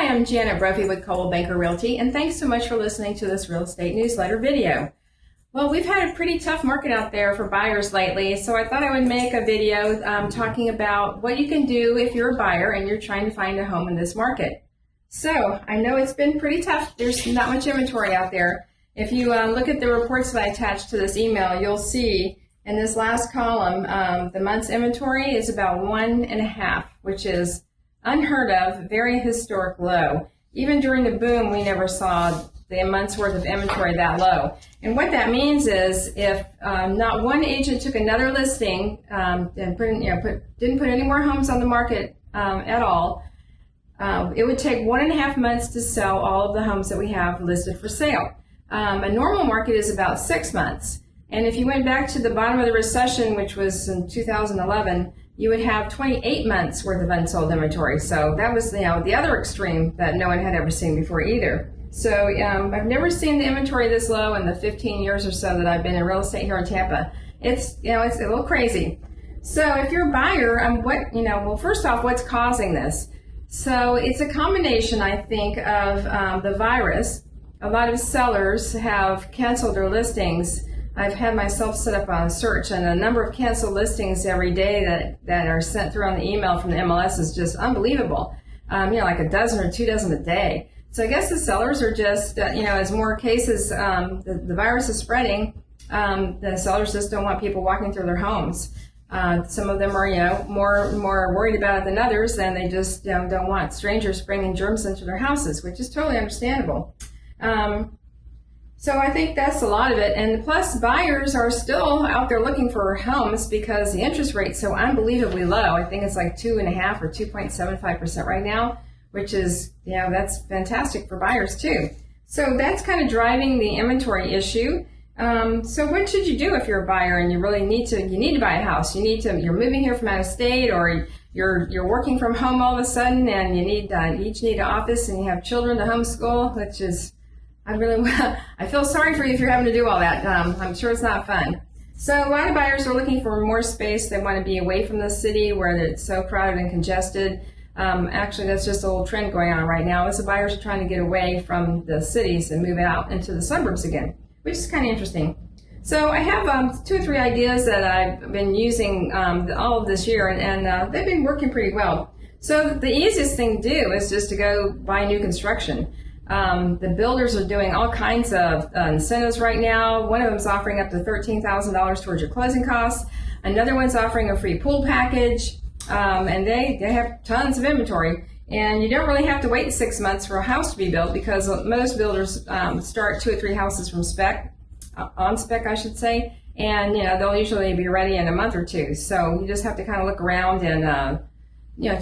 Hi, I'm Janet Brophy with Coldwell Banker Realty, and thanks so much for listening to this real estate newsletter video. Well, we've had a pretty tough market out there for buyers lately, so I thought I would make a video talking about what you can do if you're a buyer and you're trying to find a home in this market. So, I know it's been pretty tough. There's not much inventory out there. If you look at the reports that I attached to this email, you'll see in this last column, the month's inventory is about 1.5, which is unheard of, very historic low. Even during the boom, we never saw the month's worth of inventory that low. And what that means is if not one agent took another listing and didn't put any more homes on the market at all, it would take 1.5 months to sell all of the homes that we have listed for sale. A normal market is about 6 months. And if you went back to the bottom of the recession, which was in 2011, you would have 28 months worth of unsold inventory. So that was the other extreme that no one had ever seen before either. So I've never seen the inventory this low in the 15 years or so that I've been in real estate here in Tampa. It's it's a little crazy. So if you're a buyer, well, first off, what's causing this? So it's a combination, I think, of the virus. A lot of sellers have canceled their listings. I've had myself set up on a search, and the number of canceled listings every day that are sent through on the email from the MLS is just unbelievable. Like a dozen or 2 dozen a day. So I guess the sellers are just, as more cases, the virus is spreading, the sellers just don't want people walking through their homes. Some of them are, more worried about it than others, and they just don't want strangers bringing germs into their houses, which is totally understandable. So I think that's a lot of it. And plus, buyers are still out there looking for homes because the interest rate's so unbelievably low. I think it's like 2.5 or 2.75% right now, which is, that's fantastic for buyers too. So that's kind of driving the inventory issue. So what should you do if you're a buyer and you need to buy a house? You're moving here from out of state, or you're working from home all of a sudden, and you each need an office, and you have children to homeschool, which is, I feel sorry for you if you're having to do all that. I'm sure it's not fun. So a lot of buyers are looking for more space. They want to be away from the city where it's so crowded and congested. Actually, that's just a little trend going on right now. Is the buyers are trying to get away from the cities and move out into the suburbs again, which is kind of interesting. So I have 2 or 3 ideas that I've been using all of this year, and they've been working pretty well. So the easiest thing to do is just to go buy new construction. The builders are doing all kinds of incentives right now. One of them is offering up to $13,000 towards your closing costs. Another one's offering a free pool package, and they have tons of inventory. And you don't really have to wait 6 months for a house to be built, because most builders start 2 or 3 houses from on spec, I should say, and they'll usually be ready in a month or 2. So you just have to kind of look around and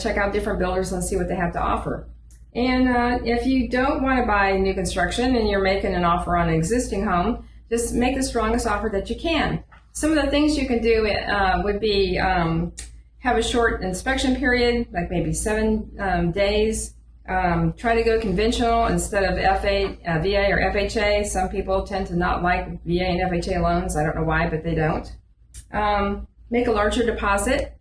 check out different builders and see what they have to offer. And if you don't want to buy new construction and you're making an offer on an existing home, just make the strongest offer that you can. Some of the things you can do would be have a short inspection period, like maybe 7 days. Try to go conventional instead of VA or FHA. Some people tend to not like VA and FHA loans. I don't know why, but they don't. Make a larger deposit.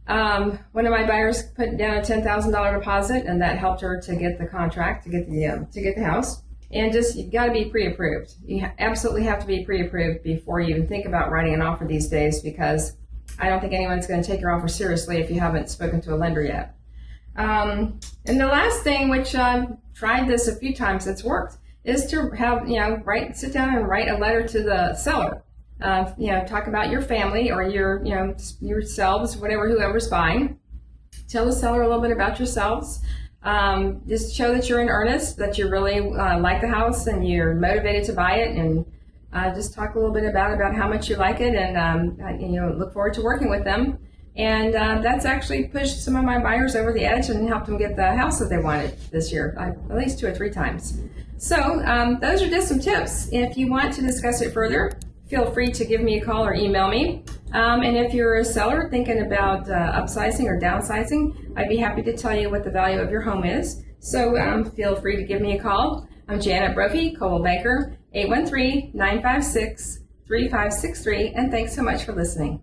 One of my buyers put down a $10,000 deposit, and that helped her to get the contract, to get the house. And you got to be pre-approved. You absolutely have to be pre-approved before you even think about writing an offer these days, because I don't think anyone's going to take your offer seriously if you haven't spoken to a lender yet. And the last thing, which I've tried this a few times, it's worked, is to have sit down and write a letter to the seller. Talk about your family or yourselves, whoever's buying. Tell the seller a little bit about yourselves. Just show that you're in earnest, that you really like the house and you're motivated to buy it, and just talk a little bit about how much you like it, and look forward to working with them. And that's actually pushed some of my buyers over the edge and helped them get the house that they wanted this year, at least 2 or 3 times. So those are just some tips. If you want to discuss it further, feel free to give me a call or email me. And if you're a seller thinking about upsizing or downsizing, I'd be happy to tell you what the value of your home is. So feel free to give me a call. I'm Janet Brophy, Coldwell Banker, 813-956-3563, and thanks so much for listening.